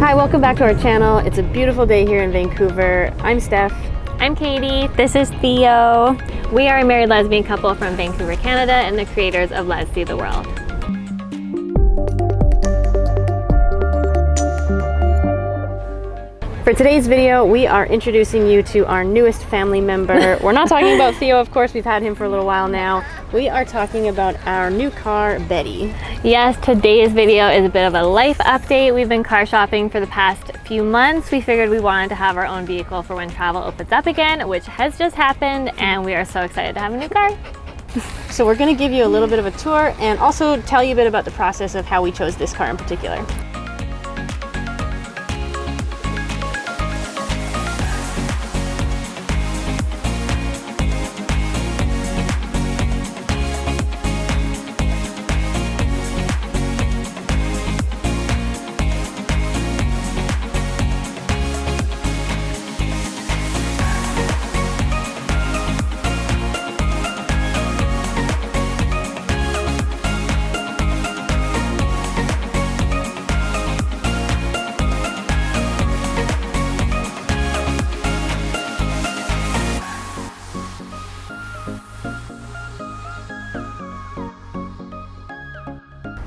Hi, welcome back to our channel. It's a beautiful day here in Vancouver. I'm Steph. I'm Katie. This is Theo. We are a married lesbian couple from Vancouver, Canada, and the creators of Let's See the World. For today's video, we are introducing you to our newest family member. We're not talking about Theo, of course, we've had him for a little while now. We are talking about our new car, Betty. Yes, today's video is a bit of a life update. We've been car shopping for the past few months. We figured we wanted to have our own vehicle for when travel opens up again, which has just happened, and we are so excited to have a new car. So we're going to give you a little bit of a tour and also tell you a bit about the process of how we chose this car in particular.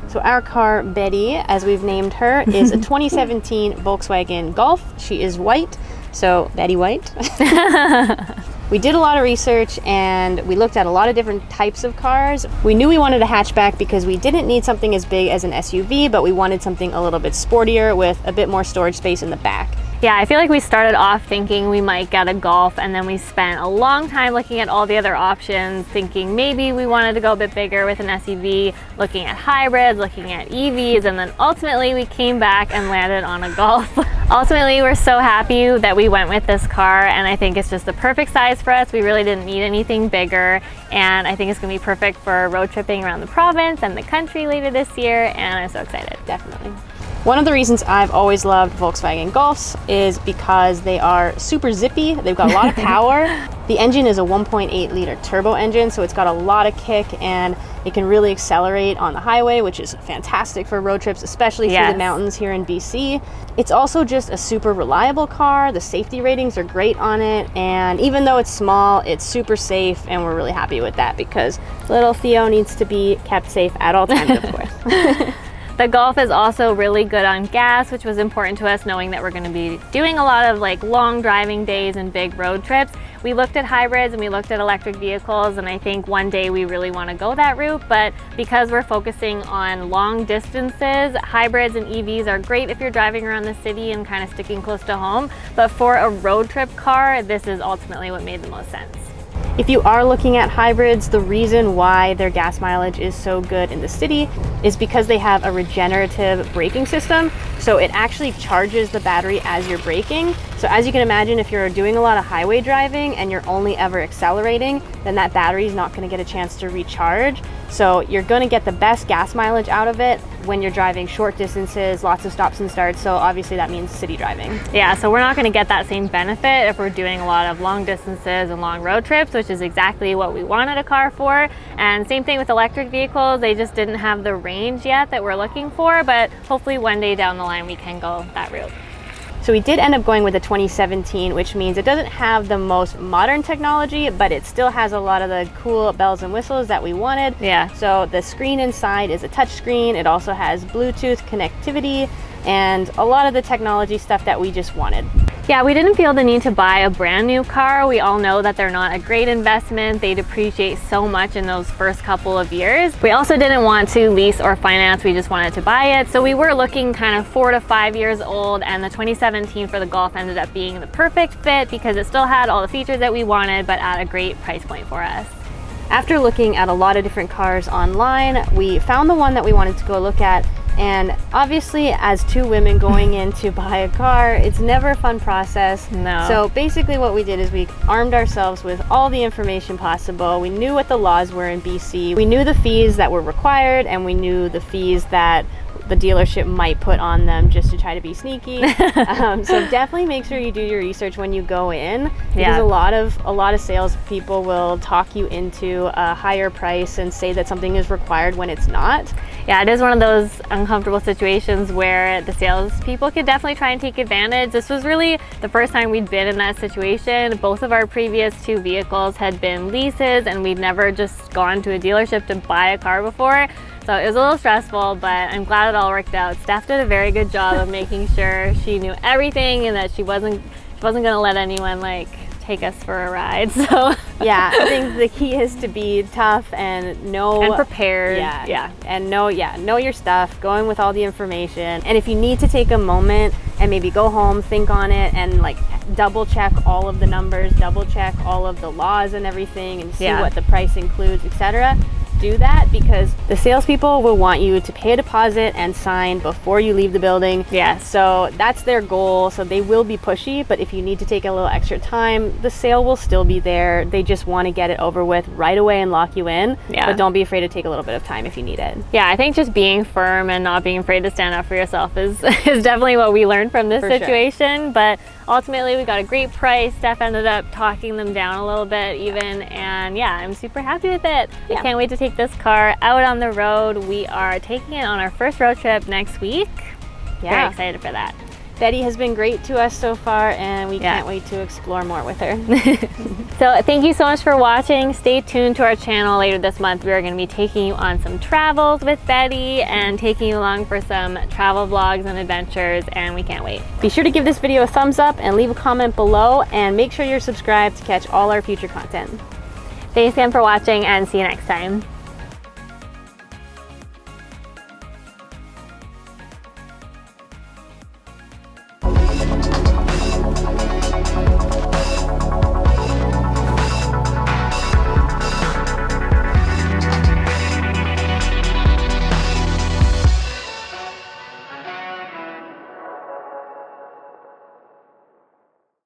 So our car, Betty, as we've named her, is a 2017 Volkswagen Golf. She is white, so Betty White. We did a lot of research and we looked at a lot of different types of cars. We knew we wanted a hatchback because we didn't need something as big as an SUV, but we wanted something a little bit sportier with a bit more storage space in the back. Yeah, I feel like we started off thinking we might get a Golf, and then we spent a long time looking at all the other options, thinking maybe we wanted to go a bit bigger with an SUV, looking at hybrids, looking at EVs, and then ultimately we came back and landed on a Golf. Ultimately, we're so happy that we went with this car, and I think it's just the perfect size for us. We really didn't need anything bigger, and I think it's gonna be perfect for road tripping around the province and the country later this year, and I'm so excited. Definitely. One of the reasons I've always loved Volkswagen Golfs is because they are super zippy. They've got a lot of power. The engine is a 1.8 liter turbo engine, so it's got a lot of kick and it can really accelerate on the highway, which is fantastic for road trips, especially through the mountains here in BC. It's also just a super reliable car. The safety ratings are great on it, and even though it's small, it's super safe, and we're really happy with that because little Theo needs to be kept safe at all times, of course. The Golf is also really good on gas, which was important to us, knowing that we're going to be doing a lot of long driving days and big road trips. We looked at hybrids and we looked at electric vehicles, and I think one day we really want to go that route, but because we're focusing on long distances, hybrids and EVs are great if you're driving around the city and kind of sticking close to home, but for a road trip car, this is ultimately what made the most sense. If you are looking at hybrids, the reason why their gas mileage is so good in the city is because they have a regenerative braking system. So it actually charges the battery as you're braking. So as you can imagine, if you're doing a lot of highway driving and you're only ever accelerating, then that battery is not going to get a chance to recharge. So you're going to get the best gas mileage out of it when you're driving short distances, lots of stops and starts. So obviously that means city driving. Yeah, so we're not going to get that same benefit if we're doing a lot of long distances and long road trips, which is exactly what we wanted a car for. And same thing with electric vehicles. They just didn't have the range yet that we're looking for, but hopefully one day down the line we can go that route. So we did end up going with a 2017, which means it doesn't have the most modern technology, but it still has a lot of the cool bells and whistles that we wanted. Yeah. So the screen inside is a touch screen. It also has Bluetooth connectivity and a lot of the technology stuff that we just wanted. Yeah, we didn't feel the need to buy a brand new car. We all know that they're not a great investment. They depreciate so much in those first couple of years. We also didn't want to lease or finance. We just wanted to buy it. So we were looking kind of 4 to 5 years old, and the 2017 for the Golf ended up being the perfect fit because it still had all the features that we wanted, but at a great price point for us. After looking at a lot of different cars online, we found the one that we wanted to go look at. And obviously, as two women going in to buy a car, it's never a fun process. No. So basically what we did is we armed ourselves with all the information possible. We knew what the laws were in BC. We knew the fees that were required, and we knew the fees that the dealership might put on them just to try to be sneaky. So definitely make sure you do your research when you go in, because a lot of sales people will talk you into a higher price and say that something is required when it's not. Yeah, it is one of those uncomfortable situations where the salespeople could definitely try and take advantage. This was really the first time we'd been in that situation. Both of our previous 2 vehicles had been leases, and we'd never just gone to a dealership to buy a car before. So it was a little stressful, but I'm glad it all worked out. Steph did a very good job of making sure she knew everything and that she wasn't gonna let anyone like take us for a ride. So yeah, I think the key is to be tough and know and prepared. And know your stuff, going with all the information. And if you need to take a moment and maybe go home, think on it, and like double check all of the numbers, double check all of the laws and everything, and see what the price includes, etc. Do that, because the salespeople will want you to pay a deposit and sign before you leave the building. Yes. So that's their goal. So they will be pushy, but if you need to take a little extra time, the sale will still be there. They just want to get it over with right away and lock you in. Yeah. But don't be afraid to take a little bit of time if you need it. Yeah, I think just being firm and not being afraid to stand up for yourself is definitely what we learned from this situation. Sure. But ultimately, we got a great price. Steph ended up talking them down a little bit even, and yeah, I'm super happy with it. I can't wait to take this car out on the road. We are taking it on our first road trip next week. Very excited for that. Betty has been great to us so far, and we can't wait to explore more with her. So thank you so much for watching. Stay tuned to our channel later this month. We are going to be taking you on some travels with Betty and taking you along for some travel vlogs and adventures, and we can't wait. Be sure to give this video a thumbs up and leave a comment below, and make sure you're subscribed to catch all our future content. Thanks again for watching, and see you next time.